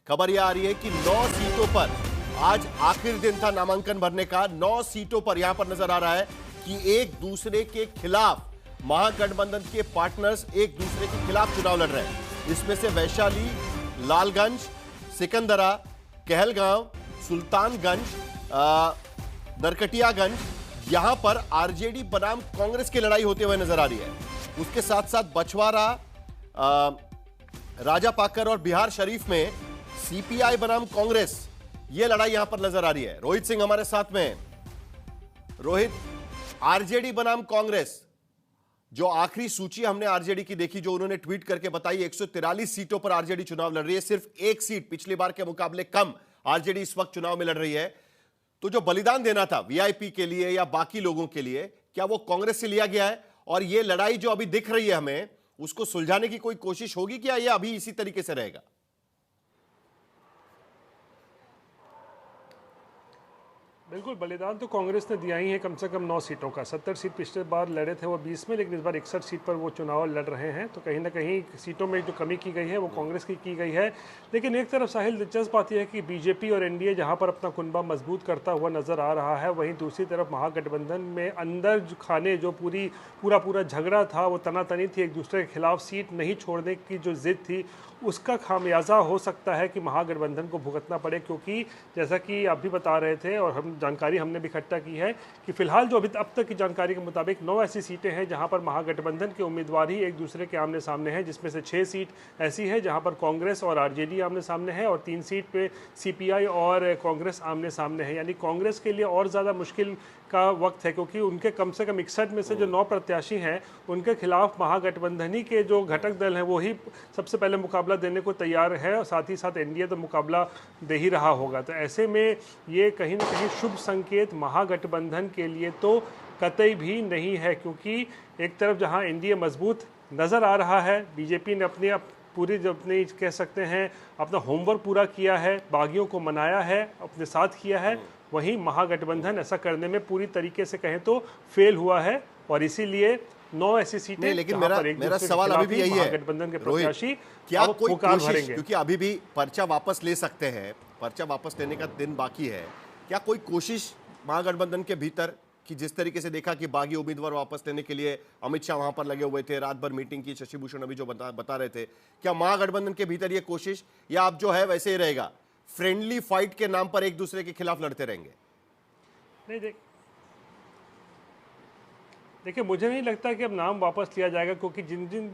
खबर यह आ रही है कि 9 सीटों पर आज आखिरी दिन था नामांकन भरने का। 9 सीटों पर यहां पर नजर आ रहा है कि एक दूसरे के खिलाफ महागठबंधन के पार्टनर्स एक दूसरे के खिलाफ चुनाव लड़ रहे हैं। इसमें से वैशाली, लालगंज, सिकंदरा, कहलगांव, सुल्तानगंज, नरकटियागंज, यहां पर आरजेडी बनाम कांग्रेस की लड़ाई होते हुए नजर आ रही है। उसके साथ साथ बछवाड़ा, राजापाकर और बिहार शरीफ में सीपीआई बनाम कांग्रेस, यह लड़ाई यहां पर नजर आ रही है। रोहित सिंह हमारे साथ में। रोहित, आरजेडी बनाम कांग्रेस, जो आखिरी सूची हमने आरजेडी की देखी, जो उन्होंने ट्वीट करके बताई, 143 सीटों पर आरजेडी चुनाव लड़ रही है। सिर्फ एक सीट पिछली बार के मुकाबले कम आरजेडी इस वक्त चुनाव में लड़ रही है। तो जो बलिदान देना था वीआईपी के लिए या बाकी लोगों के लिए, क्या वो कांग्रेस से लिया गया है? और ये लड़ाई जो अभी दिख रही है हमें, उसको सुलझाने की कोई कोशिश होगी क्या, या अभी इसी तरीके से रहेगा? बिल्कुल, बलिदान तो कांग्रेस ने दिया ही है, कम से कम 9 सीटों का। 70 सीट पिछले बार लड़े थे वो 20 में, लेकिन इस बार 61 सीट पर वो चुनाव लड़ रहे हैं। तो कहीं ना कहीं सीटों में जो कमी की गई है वो कांग्रेस की गई है। लेकिन एक तरफ साहिल दिलचस्प बात यह है कि बीजेपी और एनडीए जहां पर अपना कुनबा मजबूत करता हुआ नजर आ रहा है, वहीं दूसरी तरफ महागठबंधन में अंदर जो खाने जो पूरा झगड़ा था, वो तनातनी थी, एक दूसरे के खिलाफ सीट नहीं छोड़ने की जो जिद थी, उसका खामियाजा हो सकता है कि महागठबंधन को भुगतना पड़े। क्योंकि जैसा कि आप भी बता रहे थे और जानकारी हमने भी इकट्ठा की है कि फिलहाल जो अब तक की जानकारी के मुताबिक 9 ऐसी सीटें हैं जहां पर महागठबंधन के उम्मीदवार ही एक दूसरे के आमने सामने हैं, जिसमें से 6 सीट ऐसी है जहां पर कांग्रेस और आरजेडी आमने सामने है, और 3 सीट पे सीपीआई और कांग्रेस आमने सामने है। यानी कांग्रेस के लिए और ज़्यादा मुश्किल का वक्त है, क्योंकि उनके कम से कम 61 में से जो 9 प्रत्याशी हैं, उनके खिलाफ महागठबंधनी के जो घटक दल हैं वो ही सबसे पहले मुकाबला देने को तैयार है, और साथ ही साथ एनडीए तो मुकाबला दे ही रहा होगा। तो ऐसे में ये कहीं ना कहीं शुभ संकेत महागठबंधन के लिए तो कतई भी नहीं है, क्योंकि एक तरफ जहां एनडीए मजबूत नज़र आ रहा है, बीजेपी ने पूरी अपनी कह सकते हैं अपना होमवर्क पूरा किया है, बागियों को मनाया है, अपने साथ किया है, वहीं महागठबंधन ऐसा करने में पूरी तरीके से कहें तो फेल हुआ है। और इसीलिए 9 ऐसी सीटें, लेकिन मेरा सवाल अभी भी यही है, गठबंधन के प्रत्याशी क्या कोई कोशिश, भरेंगे? क्योंकि अभी भी पर्चा वापस ले सकते हैं, पर्चा वापस लेने का दिन बाकी है, क्या कोई कोशिश महागठबंधन के भीतर कि जिस तरीके से देखा कि बागी उम्मीदवार वापस लेने के लिए अमित शाह वहां पर लगे हुए थे, रात भर मीटिंग की, शशि भूषण अभी जो बता रहे थे, क्या महागठबंधन के भीतर ये कोशिश, या अब जो है वैसे ही रहेगा, फ्रेंडली फाइट के नाम पर एक दूसरे के खिलाफ लड़ते रहेंगे? नहीं, देखिए, मुझे नहीं लगता कि अब नाम वापस लिया जाएगा, क्योंकि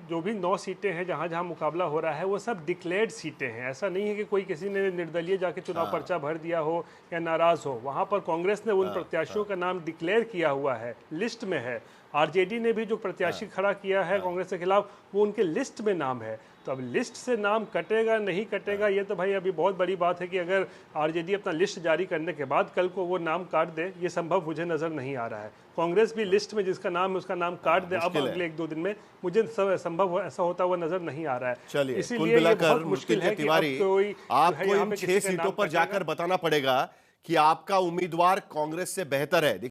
जो भी 9 सीटें हैं जहां मुकाबला हो रहा है, वो सब डिक्लेयर्ड सीटें हैं। ऐसा नहीं है कि कोई किसी ने निर्दलीय जाके चुनाव पर्चा भर दिया हो या नाराज हो। वहां पर कांग्रेस ने उन प्रत्याशियों का नाम डिक्लेयर किया हुआ है, लिस्ट में है। आरजेडी ने भी जो प्रत्याशी खड़ा किया है कांग्रेस के खिलाफ, वो उनके लिस्ट में नाम है। तो अब लिस्ट से नाम कटेगा नहीं कटेगा, ये तो भाई अभी बहुत बड़ी बात है कि अगर आरजेडी अपना लिस्ट जारी करने के बाद कल को वो नाम काट दे, ये संभव मुझे नजर नहीं आ रहा है। कांग्रेस भी लिस्ट में जिसका नाम है उसका नाम काट दे अब अगले 1-2 दिन में, मुझे संभव ऐसा होता हुआ नजर नहीं आ रहा है। चलिए, इसीलिए ये बहुत मुश्किल है कि आपको इन 6 सीटों पर जाकर बताना पड़ेगा कि आपका उम्मीदवार कांग्रेस से बेहतर है।